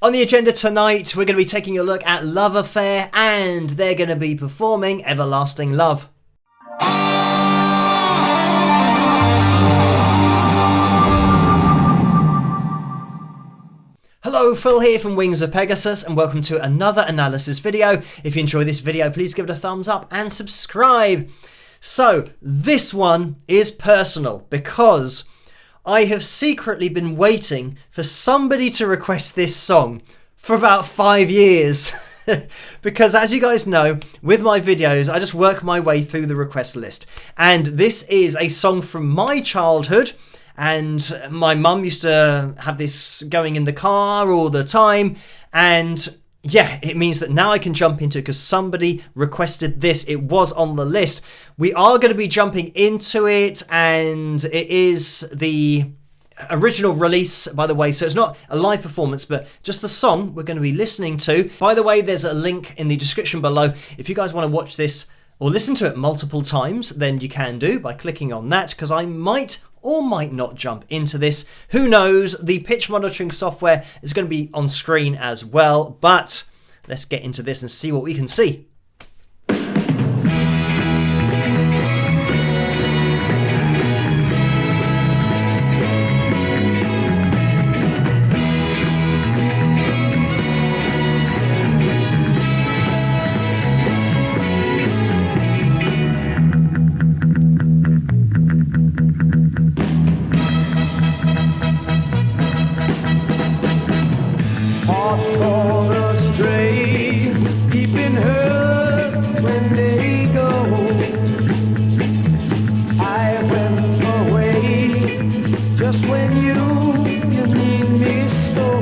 On the agenda tonight, we're going to be taking a look at Love Affair, and they're going to be performing Everlasting Love. Hello, Phil here from Wings of Pegasus, and welcome to another analysis video. If you enjoy this video, please give it a thumbs up and subscribe. So, this one is personal because I have secretly been waiting for somebody to request this song for about 5 years. Because as you guys know, with my videos, I just work my way through the request list. And this is a song from my childhood. And my mum used to have this going in the car all the time. And yeah, it means that now I can jump into it because somebody requested this. It was on the list. We are going to be jumping into it, and it is the original release, by the way, so it's not a live performance, but just the song we're going to be listening to. By the way, there's a link in the description below. If you guys want to watch this or listen to it multiple times, then you can do by clicking on that, because I might or might not jump into this. Who knows? The pitch monitoring software is going to be on screen as well, but let's get into this and see what we can see. Gone astray, keeping her when they go. I went away just when you need me so.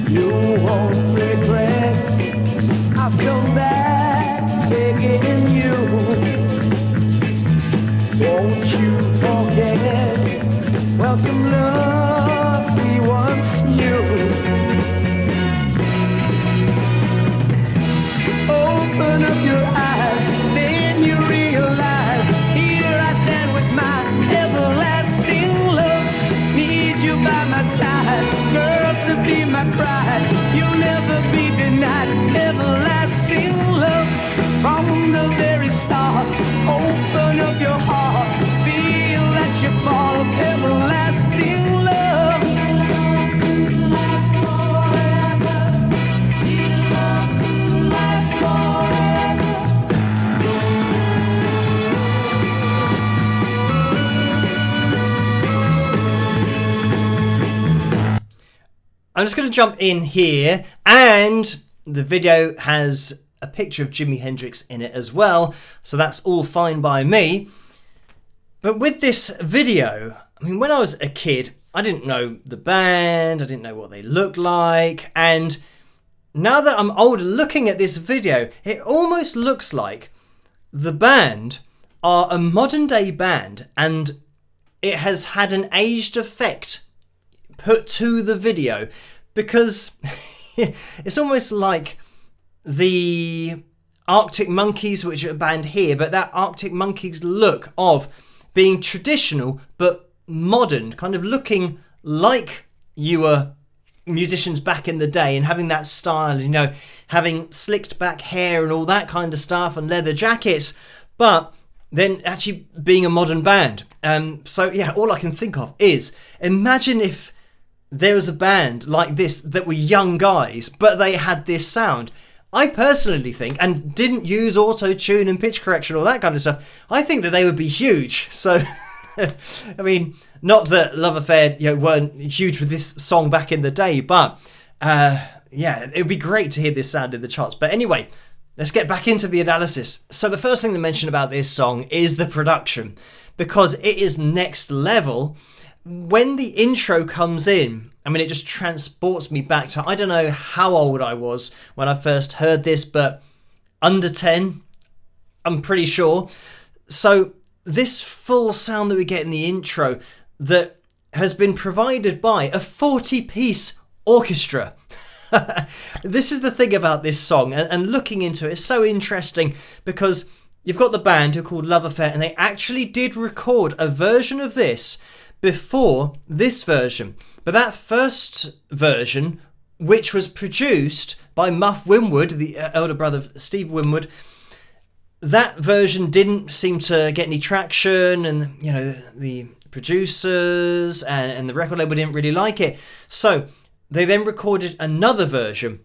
You won't regret, I've come back begging you. Won't you forget, welcome love we once knew. Open up your eyes, then you realize, here I stand with my everlasting love. Need you by my side, girl, to be my bride. You'll never be denied everlasting love. From the very start, open up your heart, feel that you fall of everlasting love. I'm just going to jump in here, and the video has a picture of Jimi Hendrix in it as well, so that's all fine by me. But with this video, I mean, when I was a kid, I didn't know the band, I didn't know what they looked like, and now that I'm older, looking at this video, it almost looks like the band are a modern day band, and it has had an aged effect put to the video, because it's almost like the Arctic Monkeys, which are a band here, but that Arctic Monkeys look of being traditional but modern, kind of looking like you were musicians back in the day and having that style, you know, having slicked back hair and all that kind of stuff and leather jackets, but then actually being a modern band. So yeah, all I can think of is, imagine if there was a band like this that were young guys, but they had this sound. I personally think, and didn't use auto-tune and pitch correction, all that kind of stuff, I think that they would be huge. So, I mean, not that Love Affair, you know, weren't huge with this song back in the day, but yeah, it would be great to hear this sound in the charts. But anyway, let's get back into the analysis. So the first thing to mention about this song is the production, because it is next level. When the intro comes in, I mean, it just transports me back to, I don't know how old I was when I first heard this, but under 10, I'm pretty sure. So this full sound that we get in the intro that has been provided by a 40-piece orchestra. This is the thing about this song, and looking into it is so interesting, because you've got the band who are called Love Affair, and they actually did record a version of this before this version. But that first version, which was produced by Muff Winwood, the elder brother of Steve Winwood, that version didn't seem to get any traction, and the producers and the record label didn't really like it. So they then recorded another version,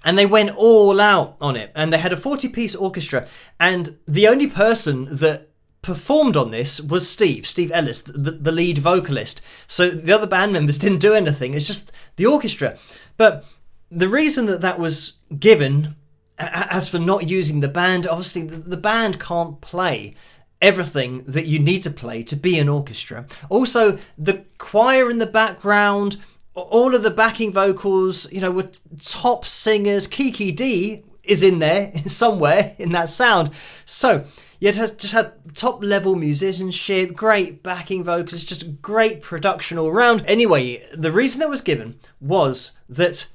and they went all out on it, and they had a 40-piece orchestra, and the only person that performed on this was Steve Ellis, the lead vocalist. So the other band members didn't do anything. It's just the orchestra. But the reason that was given, as for not using the band, obviously the band can't play everything that you need to play to be an orchestra. Also, the choir in the background, all of the backing vocals, were top singers. Kiki D is in there somewhere in that sound. So it has just had top level musicianship, great backing vocals, just great production all around. Anyway, the reason that was given was that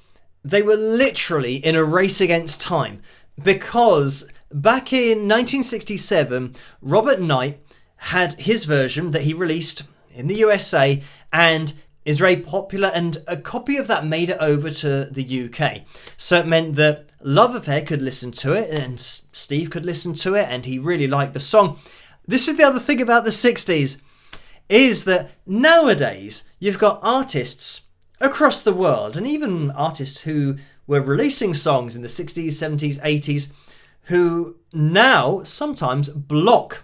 they were literally in a race against time, because back in 1967, Robert Knight had his version that he released in the USA and is very popular, and a copy of that made it over to the UK. So it meant that Love Affair could listen to it, and Steve could listen to it, and he really liked the song. This is the other thing about the 60s, is that nowadays you've got artists across the world, and even artists who were releasing songs in the 60s, 70s, 80s, who now sometimes block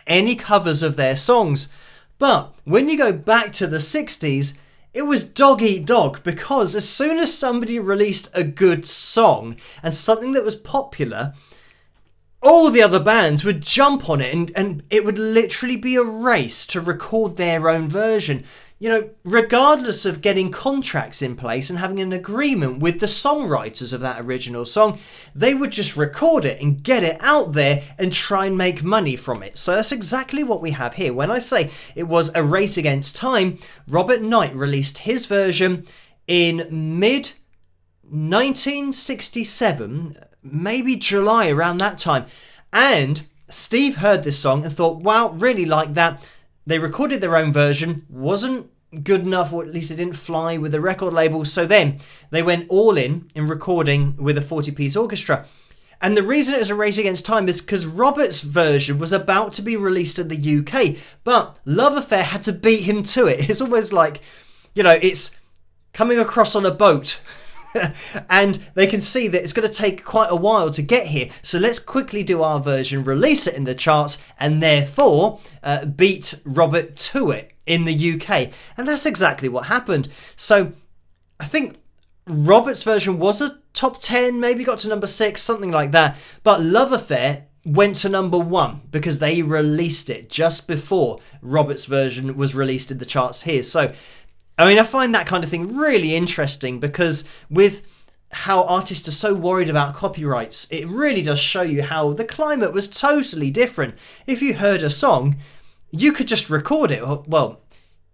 any covers of their songs. But when you go back to the 60s, it was dog eat dog, because as soon as somebody released a good song and something that was popular, all the other bands would jump on it, and it would literally be a race to record their own version. Regardless of getting contracts in place and having an agreement with the songwriters of that original song, they would just record it and get it out there and try and make money from it. So that's exactly what we have here. When I say it was a race against time, Robert Knight released his version in mid-1967, maybe July, around that time. And Steve heard this song and thought, wow, really like that. They recorded their own version, wasn't good enough, or at least it didn't fly with the record label. So then they went all in recording with a 40-piece orchestra. And the reason it was a race against time is because Robert's version was about to be released in the UK, but Love Affair had to beat him to it. It's almost like, it's coming across on a boat. And they can see that it's going to take quite a while to get here, so let's quickly do our version, release it in the charts, and therefore beat Robert to it in the UK. And that's exactly what happened. So I think Robert's version was a top 10, maybe got to number 6, something like that, but Love Affair went to number 1 because they released it just before Robert's version was released in the charts here. So I find that kind of thing really interesting, because with how artists are so worried about copyrights, it really does show you how the climate was totally different. If you heard a song, you could just record it. Well,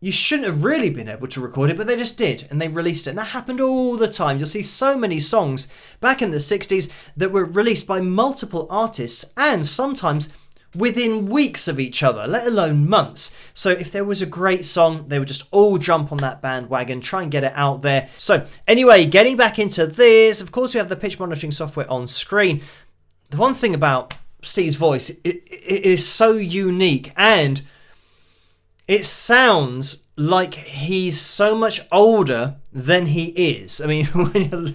you shouldn't have really been able to record it, but they just did, and they released it. And that happened all the time. You'll see so many songs back in the 60s that were released by multiple artists, and sometimes within weeks of each other, let alone months. So if there was a great song, they would just all jump on that bandwagon, try and get it out there. So anyway, getting back into this, of course we have the pitch monitoring software on screen. The one thing about Steve's voice, it is so unique, and it sounds like he's so much older than he is. When you're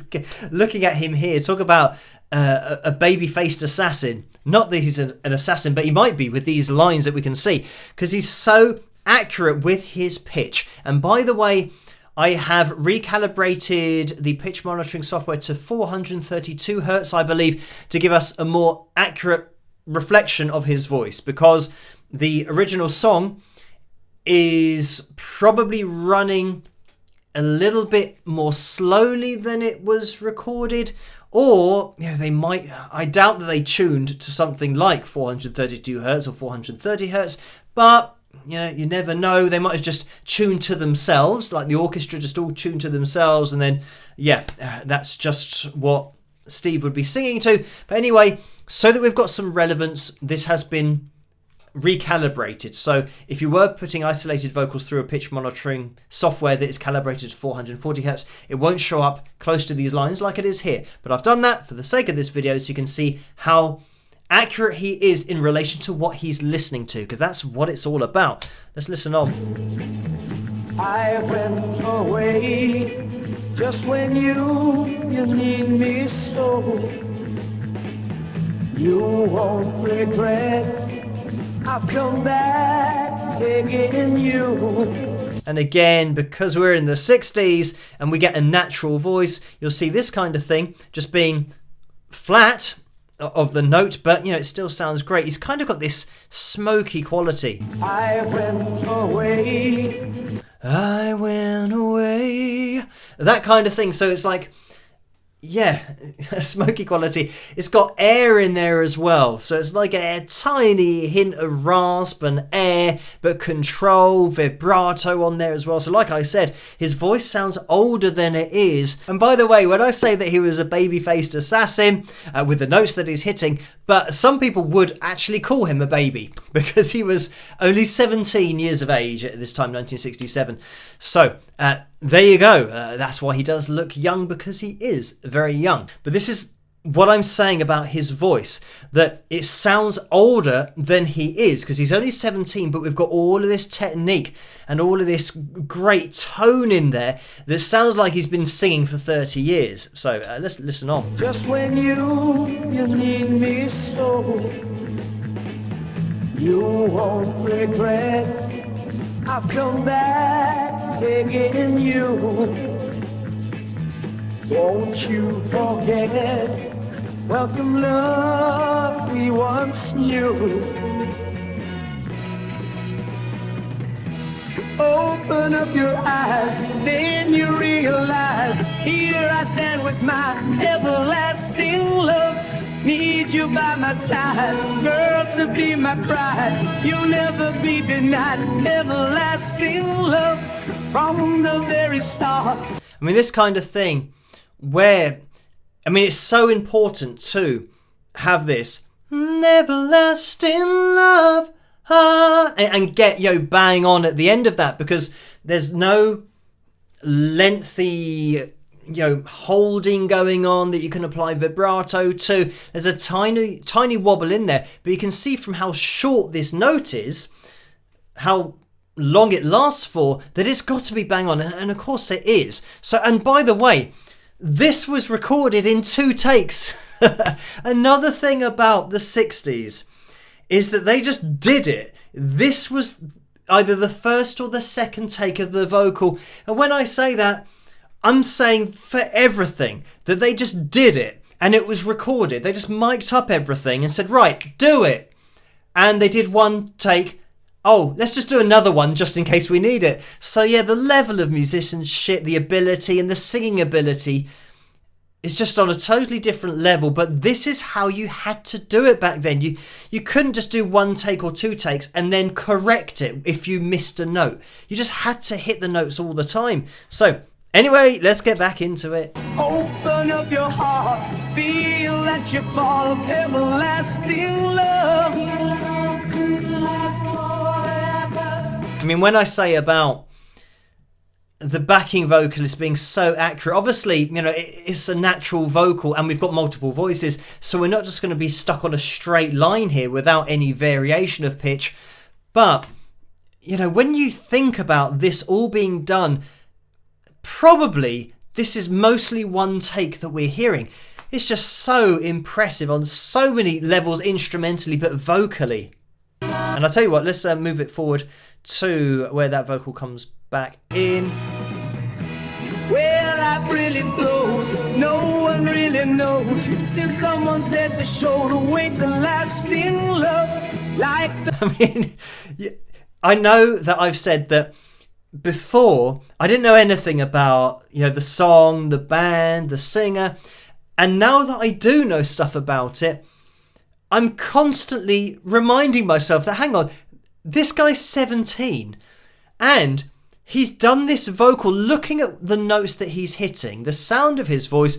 looking at him here, talk about a baby-faced assassin. Not that he's an assassin, but he might be with these lines that we can see, because he's so accurate with his pitch. And by the way, I have recalibrated the pitch monitoring software to 432 hertz, I believe, to give us a more accurate reflection of his voice, because the original song is probably running a little bit more slowly than it was recorded. Or they might, I doubt that they tuned to something like 432 hertz or 430 hertz, but you never know. They might have just tuned to themselves, like the orchestra just all tuned to themselves, and then that's just what Steve would be singing to. But anyway, so that we've got some relevance, this has been recalibrated. So if you were putting isolated vocals through a pitch monitoring software that is calibrated to 440 Hz, it won't show up close to these lines like it is here. But I've done that for the sake of this video so you can see how accurate he is in relation to what he's listening to, because that's what it's all about. Let's listen on. I went away just when you need me so. You won't regret, I'll come back begging you. And again, because we're in the 60s and we get a natural voice, you'll see this kind of thing just being flat of the note, but it still sounds great. He's kind of got this smoky quality. I went away. I went away. That kind of thing. So it's like, yeah, a smoky quality. It's got air in there as well. So it's like a tiny hint of rasp and air, but control, vibrato on there as well. So like I said, his voice sounds older than it is. And by the way, when I say that he was a baby-faced assassin with the notes that he's hitting, but some people would actually call him a baby because he was only 17 years of age at this time, 1967. So there you go. That's why he does look young, because he is very young. But this is what I'm saying about his voice, that it sounds older than he is, because he's only 17, but we've got all of this technique and all of this great tone in there that sounds like he's been singing for 30 years. So let's listen on. Just when you need me so, you won't regret, I'll come back begging you. Won't you forget, welcome love we once knew. Open up your eyes, then you realize, here I stand with my everlasting love. Need you by my side, girl, to be my bride. You'll never be denied, everlasting love from the very start. I mean, this kind of thing where, it's so important to have this everlasting love and get bang on at the end of that, because there's no lengthy holding going on that you can apply vibrato to. There's a tiny wobble in there, but you can see from how short this note is, how long it lasts for, that it's got to be bang on, and of course it is. So, and by the way, this was recorded in 2 takes. Another thing about the 60s is that they just did it. This was either the first or the second take of the vocal, and when I say that, I'm saying for everything, that they just did it and it was recorded. They just mic'd up everything and said, right, do it. And they did 1 take. Oh, let's just do another one just in case we need it. So yeah, the level of musicianship, the ability and the singing ability is just on a totally different level. But this is how you had to do it back then. You couldn't just do 1 take or 2 takes and then correct it if you missed a note. You just had to hit the notes all the time. So anyway, let's get back into it. Open up your heart, feel that you fall of everlasting love. When I say about the backing vocalist being so accurate, obviously, it's a natural vocal and we've got multiple voices, so we're not just going to be stuck on a straight line here without any variation of pitch. But, when you think about this all being done, probably this is mostly 1 take that we're hearing. It's just so impressive on so many levels instrumentally, but vocally. And I'll tell you what, let's move it forward to where that vocal comes back in. Well, life really flows, no one really knows, till someone's there to show the way to lasting love. Like I know that I've said that before, I didn't know anything about the song, the band, the singer, and now that I do know stuff about it, I'm constantly reminding myself that, hang on, this guy's 17 and he's done this vocal, looking at the notes that he's hitting, the sound of his voice,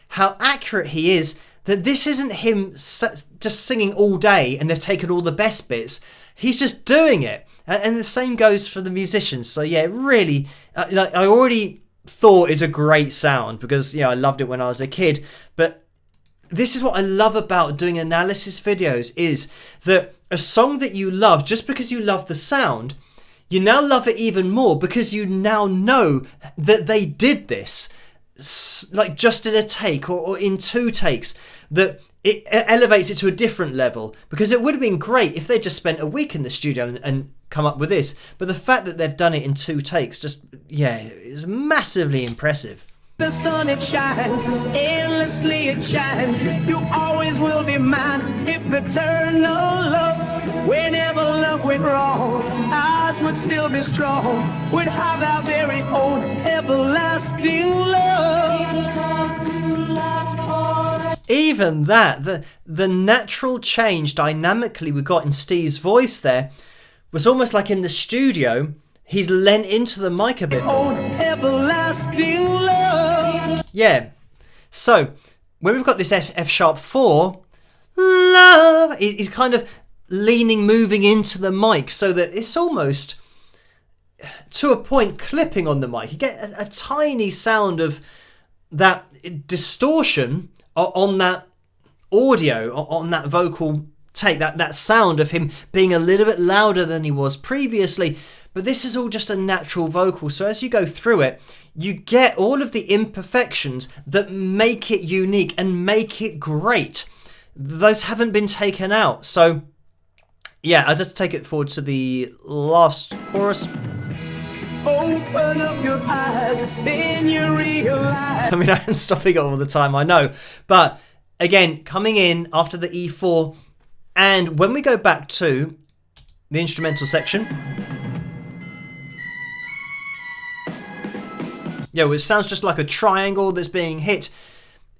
how accurate he is. that this isn't him just singing all day and they've taken all the best bits. He's just doing it. And the same goes for the musicians. So yeah, really, like I already thought is a great sound because, I loved it when I was a kid. But this is what I love about doing analysis videos, is that a song that you love, just because you love the sound, you now love it even more because you now know that they did this, like just in a take or in 2 takes, that it elevates it to a different level. Because it would have been great if they just spent a week in the studio and come up with this. But the fact that they've done it in 2 takes is massively impressive. The sun, it shines, endlessly it shines. You always will be mine, if eternal love. Whenever love went wrong, ours would still be strong. We'd have our very own everlasting love. Even that, the natural change dynamically we got in Steve's voice there was almost like in the studio, he's leant into the mic a bit more. Everlasting love. Yeah. So, when we've got this F sharp 4, love, he's kind of leaning, moving into the mic so that it's almost, to a point, clipping on the mic. You get a tiny sound of that distortion on that audio, on that vocal take, that sound of him being a little bit louder than he was previously. But this is all just a natural vocal. So as you go through it, you get all of the imperfections that make it unique and make it great. Those haven't been taken out. So yeah, I'll just take it forward to the last chorus. Open up your eyes, then you realize. I mean, I am stopping it all the time, I know. But again, coming in after the E4, and when we go back to the instrumental section, it sounds just like a triangle that's being hit.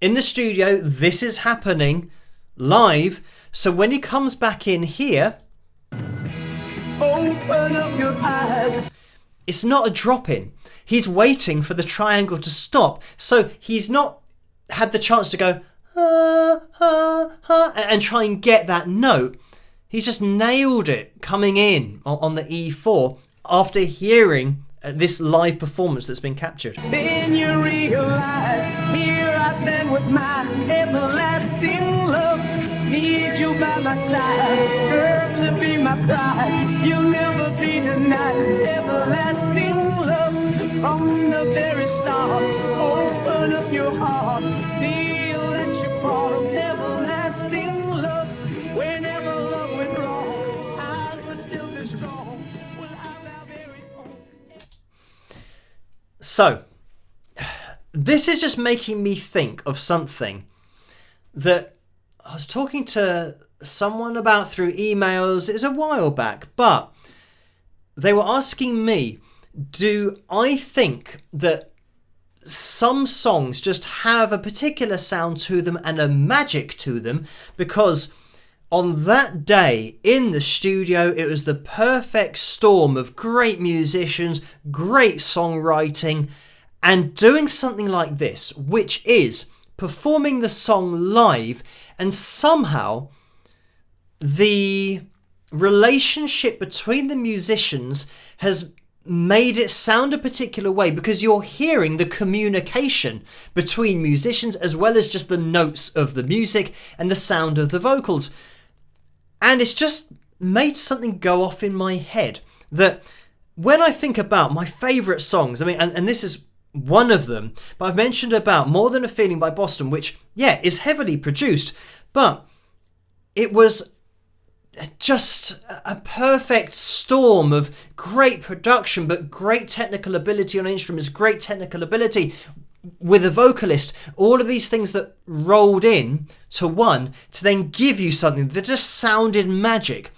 In the studio, this is happening live. So when he comes back in here, open up your eyes. It's not a drop in. He's waiting for the triangle to stop. So he's not had the chance to go and try and get that note. He's just nailed it coming in on the E4 after hearing this live performance that's been captured. Then you realize, here I stand with my everlasting love. Need you by my side, girl, to be my pride. You'll never be denied, everlasting love. From the very start, open up your heart, feel that you're part of everlasting love. Whenever love went wrong, ours would still be strong. We'll have our very own. So, this is just making me think of something that I was talking to someone about through emails. It was a while back, but they were asking me, do I think that some songs just have a particular sound to them and a magic to them because on that day in the studio, it was the perfect storm of great musicians, great songwriting, and doing something like this, which is performing the song live, and somehow the relationship between the musicians has made it sound a particular way because you're hearing the communication between musicians as well as just the notes of the music and the sound of the vocals. And it's just made something go off in my head that when I think about my favourite songs, I mean, and this is one of them, but I've mentioned about More Than a Feeling by Boston, which, is heavily produced, but it was just a perfect storm of great production, but great technical ability on instruments, great technical ability with a vocalist, all of these things that rolled in to one to then give you something that just sounded magic.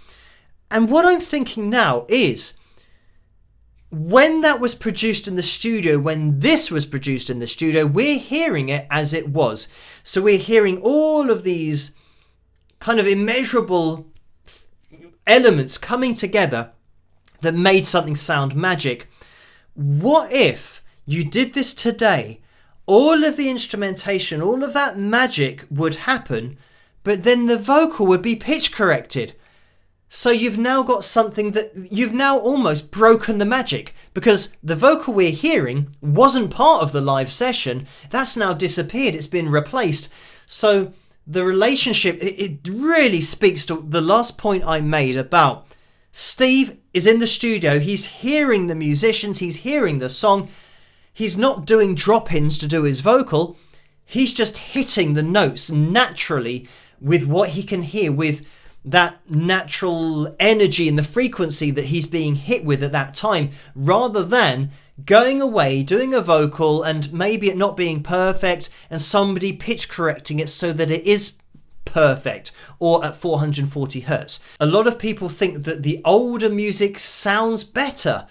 And what I'm thinking now is, when that was produced in the studio, when this was produced in the studio, we're hearing it as it was. So we're hearing all of these kind of immeasurable elements coming together that made something sound magic. What if you did this today all of the instrumentation, all of that magic would happen, but then the vocal would be pitch corrected. So you've now got something that you've now almost broken the magic, because the vocal we're hearing wasn't part of the live session. That's now disappeared. It's been replaced. So the relationship, it really speaks to the last point I made about Steve is in the studio. He's hearing the musicians. He's hearing the song. He's not doing drop-ins to do his vocal. He's just hitting the notes naturally with what he can hear, with that natural energy and the frequency that he's being hit with at that time, rather than going away, doing a vocal and maybe it not being perfect and somebody pitch correcting it so that it is perfect or at 440 hertz. A lot of people think that the older music sounds better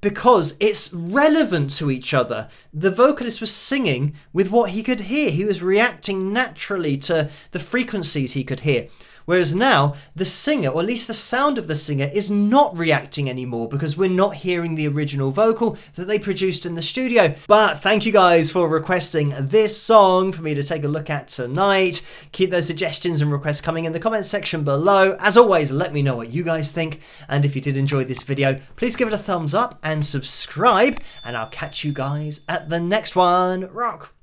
because it's relevant to each other. The vocalist was singing with what he could hear. He was reacting naturally to the frequencies he could hear. Whereas now, the singer, or at least the sound of the singer, is not reacting anymore because we're not hearing the original vocal that they produced in the studio. But thank you guys for requesting this song for me to take a look at tonight. Keep those suggestions and requests coming in the comments section below. As always, let me know what you guys think. And if you did enjoy this video, please give it a thumbs up and subscribe. And I'll catch you guys at the next one. Rock!